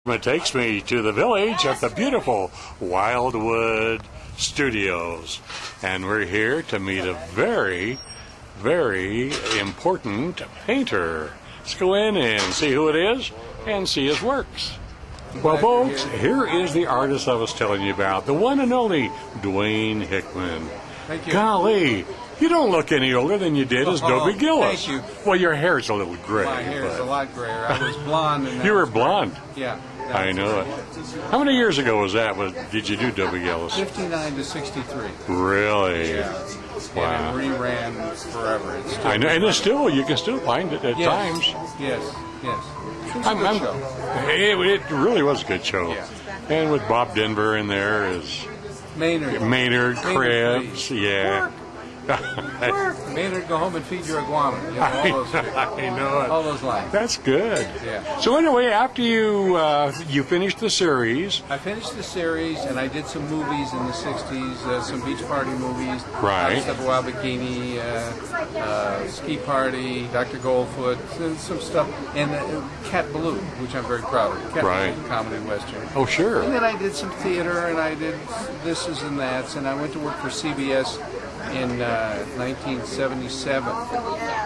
It takes me to the village at the beautiful Wildwood Studios. And we're here to meet a very, very important painter. Let's go in and see who it is and see his works. Well, folks, here is the artist I was telling you about, the one and only Dwayne Hickman. Thank you. Golly, you don't look any older than you did as Dobie Gillis. Thank you. Well, your hair's a little gray. My hair is but a lot grayer. I was blonde. And you were blonde. Yeah. I know it. How many years ago was that? Did you do Dobie Gillis? 59 to 63. Really? Yeah. Wow. And it reran forever. It's still I know, and it's still, you can still find it at yes. times. Yes, yes. It was a good show. It really was a good show. Yeah. And with Bob Denver in there is Maynard Krebs, yeah. Maynard, go home and feed your iguana. You know, all those, I know it. all those lines. That's good. Yeah. So anyway, after you finished the series, I finished the series, and I did some movies in the 60s, some beach party movies. Right. Stuff Wild Bikini, Ski Party, Dr. Goldfoot, some stuff. And Cat Ballou, which I'm very proud of. Cat Right. Ballou, comedy and western. oh sure, And then I did some theater, and I did thises and that's, and I went to work for CBS in 1977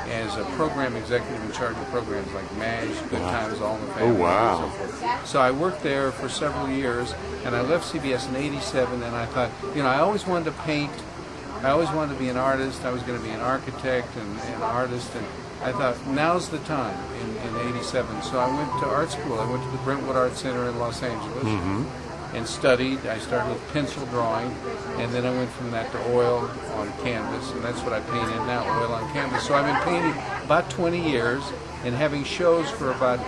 as a program executive in charge of programs like MASH, Good Times, All in the Family. Oh, wow. And so forth. So I worked there for several years, and I left CBS in '87, and I thought, I always wanted to paint. I always wanted to be an artist. I was going to be an architect and an artist, and I thought, now's the time in '87. So I went to art school. I went to the Brentwood Art Center in Los Angeles. And studied. I started with pencil drawing, and then I went from that to oil on canvas, and that's what I paint in now, oil on canvas. So I've been painting about 20 years and having shows for about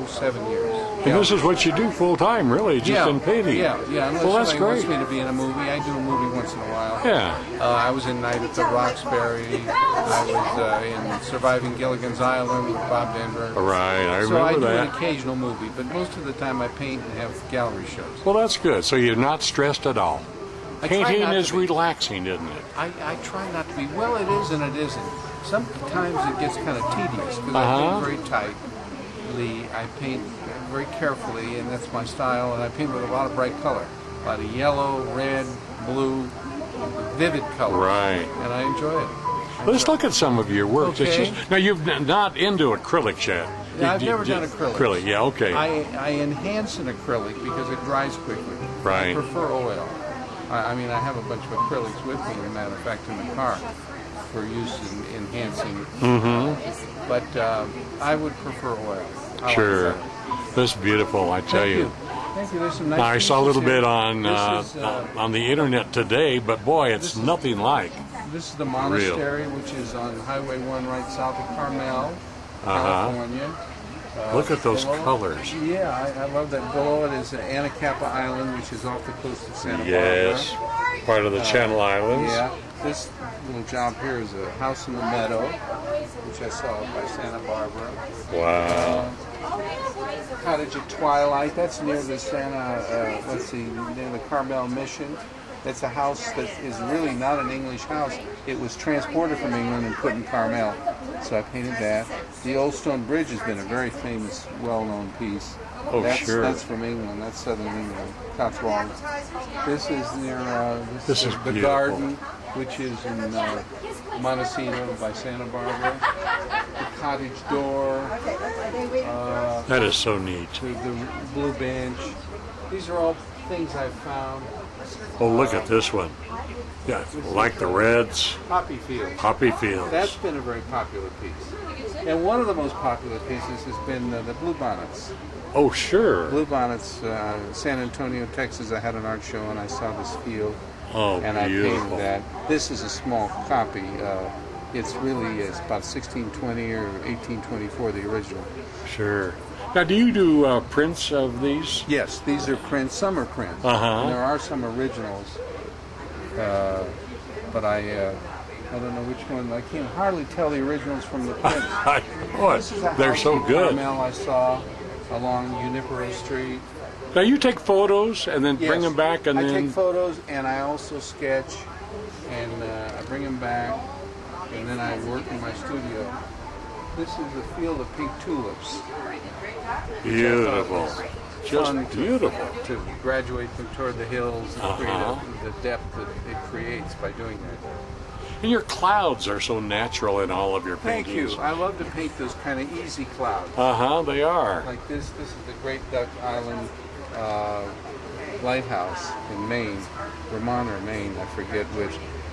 7 years. and this is what you do full time, really, just in painting. Yeah. Unless well, that's somebody great. wants me to be in a movie, I do a movie once in a while. Yeah. I was in Night at the Roxbury. I was in Surviving Gilligan's Island with Bob Denver. Right, I So I remember do an that. occasional movie, but most of the time I paint and have gallery shows. Well, that's good. So you're not stressed at all. I try Painting not is to be. relaxing, isn't it? I try not to be. Well, it is and it isn't. Sometimes it gets kind of tedious because I Uh-huh. paint very tightly. I paint very carefully, and that's my style. And I paint with a lot of bright color, a lot of yellow, red, blue, vivid colors. Right. And I enjoy it. Let's look at some of your works. Okay. It's just, now, you've not into acrylics yet. Yeah, I've never done acrylics. Acrylic, yeah, okay. I enhance an acrylic because it dries quickly. Right. I prefer oil. I mean, I have a bunch of acrylics with me, as a matter of fact, in the car for use in enhancing. But I would prefer oil. I like Sure. it better. That's beautiful, I tell Thank you. you. Thank you. There's some nice Now, I saw a little pieces here. bit on This is, on the internet today, but boy, it's nothing like. This is the monastery, which is on Highway 1 right south of Carmel, California. Look at those below- colors. Yeah, I love that. Below it is Anacapa Island, which is off the coast of Santa Barbara. Yes, part of the Channel Islands. Yeah, this little job here is a house in the meadow, which I saw by Santa Barbara. Wow. Cottage at Twilight, that's near the near the Carmel Mission. That's a house that is really not an English house. It was transported from England and put in Carmel. So I painted that. The Old Stone Bridge has been a very famous, well-known piece. Oh, that's, sure. That's from England. That's southern England, Cotswolds. This is near This is the beautiful. garden, which is in Montecito by Santa Barbara. The cottage door. That is so neat. The blue bench. These are all things I've found. Oh, look at this one. Yeah, like the Reds, Poppy fields. poppy fields. That's been a very popular piece. And one of the most popular pieces has been the Blue Bonnets. Oh, sure. Blue Bonnets, San Antonio, Texas, I had an art show and I saw this field Oh, and I painted beautiful. that. This is a small copy. It's about 1620 or 1824, the original. Sure. Now, do you do prints of these? Yes, these are prints. Some are prints. Uh-huh. And there are some originals, but I don't know which one. I can hardly tell the originals from the prints. Boy, This is a they're house so in good. Carmel I saw along Junipero Street. Now, you take photos and then bring Yes. them back, and I then take photos and I also sketch, and I bring them back, and then I work in my studio. This is a field of pink tulips. beautiful. just fun beautiful. to graduate them toward the hills and create the depth that it creates by doing that. And your clouds are so natural in all of your Thank paintings. you. I love to paint those kind of easy clouds. They are. Like this is the Great Duck Island Lighthouse in Maine, Vermont or Maine, I forget which.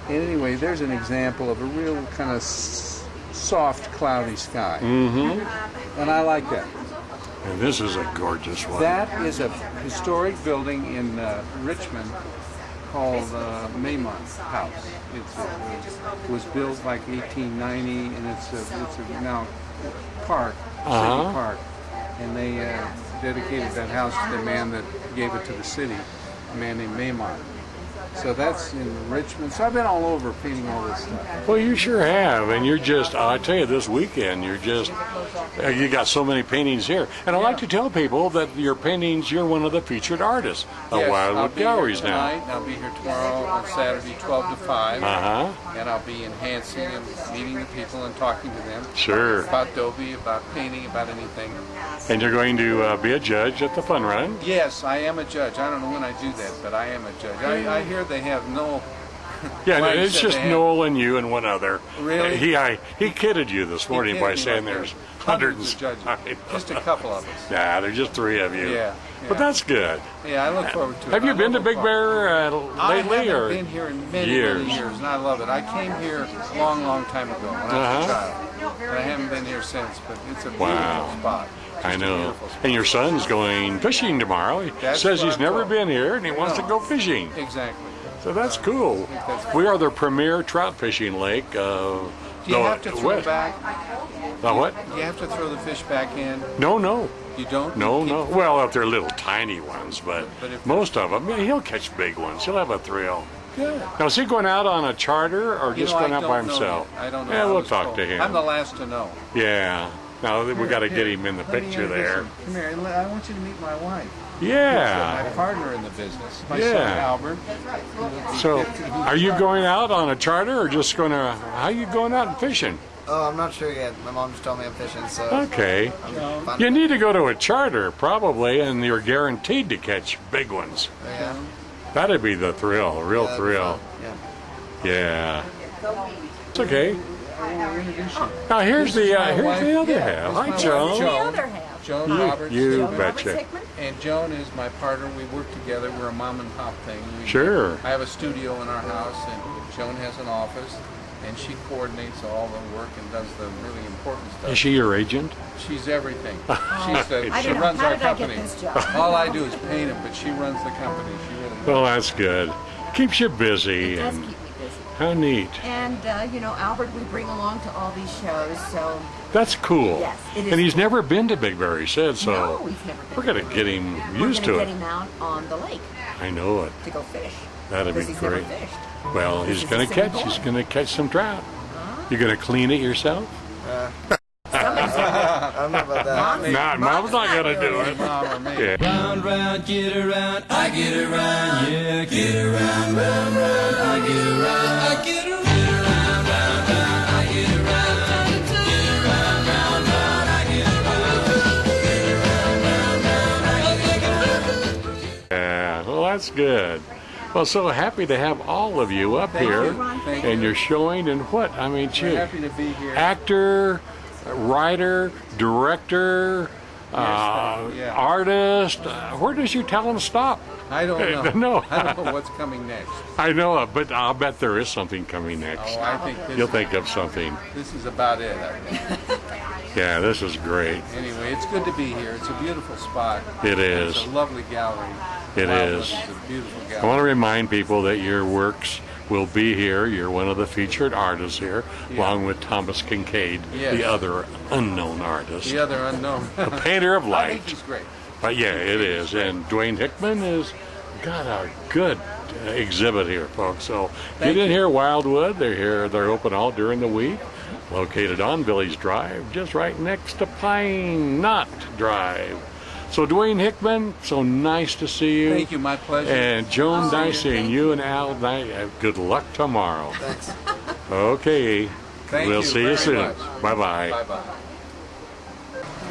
Anyway, there's an example of a real kind of soft, cloudy sky. And I like that. And this is a gorgeous one. That is a historic building in Richmond called Maymont House. It was built like 1890, and it's a now park, city park. And they dedicated that house to the man that gave it to the city, a man named Maymont. So that's in Richmond. So I've been all over painting all this stuff. Well, you sure have, and you're just, I tell you, this weekend, you're just, you got so many paintings here. And I like to tell people that your paintings, you're one of the featured artists of Yes, I'll Wildwood be here Galleries tonight. now. I'll be here tomorrow on Saturday, 12 to 5. And I'll be enhancing and meeting the people and talking to them. Sure. About Dobie, about painting, about anything. And you're going to be a judge at the fun run? Yes, I am a judge. I don't know when I do that, but I am a judge. I hear they have no... Yeah, Mike it's said just they have- Noel and you and one other. Really? He kidded you this morning by kidded me saying like there's that. hundreds of judges. Just a couple of us. Nah, there's just 3 of you. Yeah. But that's good. Yeah, I look forward to it. Have you I been to love Big the Bear I lately? haven't Or been here in many years? years, and I love it. I came here a long, long time ago when I was a child. And I haven't been here since, but it's a beautiful Wow. spot. I Just a know. beautiful spot. And your son's going fishing tomorrow. He That's says what he's I'm never told. been here and he wants to go fishing. Exactly. So that's cool. that's We are the premier trout fishing lake. Do you have to throw back? The what? You have to throw the fish back in? No. You don't? No, You no. keep- Well, if they're little tiny ones, but if- most of them, yeah, he'll catch big ones. He'll have a thrill. Good. Now, is he going out on a charter or You just know, going I out don't by know himself? yet. I don't know. Yeah, I we'll was talk told. to him. I'm the last to know. Yeah. Now we got to get Here, him in the let me picture introduce there. him. Come here. I want you to meet my wife. Yeah. My partner in the business. My Yeah. son Albert. So, are you going out on a charter or just going to? How you going out and fishing? Oh, I'm not sure yet. My mom just told me I'm fishing, so Okay. I'm fine. You need to go to a charter probably, and you're guaranteed to catch big ones. Yeah. That'd be the thrill, real That'd be thrill. fun. Yeah. Yeah. It's okay. Introduce you. Now here's This is the my wife. other Yeah, half. this Hi, is my Joan. wife, The other half. Joan You- Roberts. you Hickman. betcha. Robert Hickman. And Joan is my partner. We work together. We're a mom and pop thing. Sure. I have a studio in our house, and Joan has an office, and she coordinates all the work and does the really important stuff. Is she your agent? She's everything. She's the, I she don't know. runs How our did I get company. this job? All I do is paint them, but she runs the company. She really does. Well, that's good. Keeps you busy. It does And keep me busy. how neat. And, Albert, we bring along to all these shows, so That's cool. Yes, it is And he's cool. never been to Big Bear, he said, so no, we've never been. we're going to get him We're used gonna to get it. him out on the lake I know it. to go fish. That'd be Because he's never great. fished. Well, This he's is going a to city catch. boy. He's going to catch some trout. You going to clean it yourself? I don't know about that. Not, Mom's not going to do Hey, it. Mom or me. Yeah. Round, round, get around, I get around, yeah, get around, round, round, I get around, I get around, round, round, I get around, get around, round, round, I get around, get around, round, round, I get around. Yeah, well, that's good. Well, so happy to have all of you up Thank here, you, Ron. Thank and you. you're showing and what? I mean, We're gee, happy to be here. actor, writer, director, yeah. artist. Where does your talent stop? I don't know. No. I don't know what's coming next. I know, but I'll bet there is something coming next. Oh, I think You'll think of something. this is about it, I think. Yeah, this is great. Anyway, it's good to be here. It's a beautiful spot. It It's is. a lovely gallery. It Wildwood is. a beautiful I want gallery. to remind people that your works will be here. You're one of the featured artists here, along with Thomas Kincaid, Yes. the other unknown artist, The other unknown. a painter of I light. think he's great. But yeah, it is. And Dwayne Hickman has got a good exhibit here, folks. So Thank get in you. here, Wildwood. They're here. They're open all during the week. Located on Village Drive, just right next to Pine Knot Drive. So Dwayne Hickman, so nice to see you. Thank you. My pleasure. And Joan, Oh, nice seeing thank you and Al. Good luck tomorrow. Thanks. Okay. Thank we'll you see you very soon. much. Bye-bye. Bye-bye.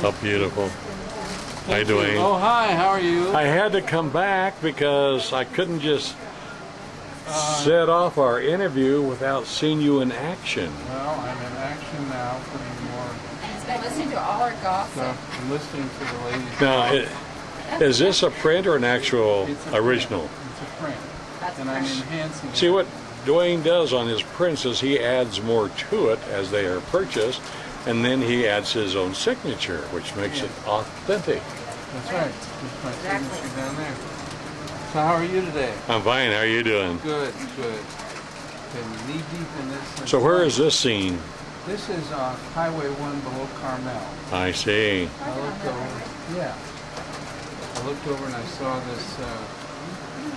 How beautiful. Hi, Dwayne. Oh, hi. How are you? I had to come back because I couldn't just set off our interview without seeing you in action. Well, I'm in action now, putting more He's been listening to all our gossip. stuff and listening to the ladies. Now, is this a print or an actual It's a print. original? It's a print. That's And I'm print. enhancing it. See, what Dwayne does on his prints is he adds more to it as they are purchased, and then he adds his own signature, which makes it authentic. That's right. That's my Exactly. signature down there. So how are you today? I'm fine. How are you doing? Good, good. Been knee deep in this. since So where March. is this scene? This is Highway 1 below Carmel. I see. I looked over. Yeah. I looked over and I saw this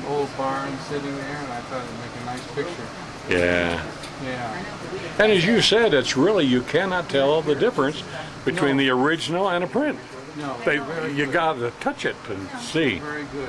old barn sitting there, and I thought it'd make a nice picture. Yeah. Yeah. And as you said, it's really, you cannot tell the difference between the original and a print. No. They, very you good. got to touch it and see. Very good.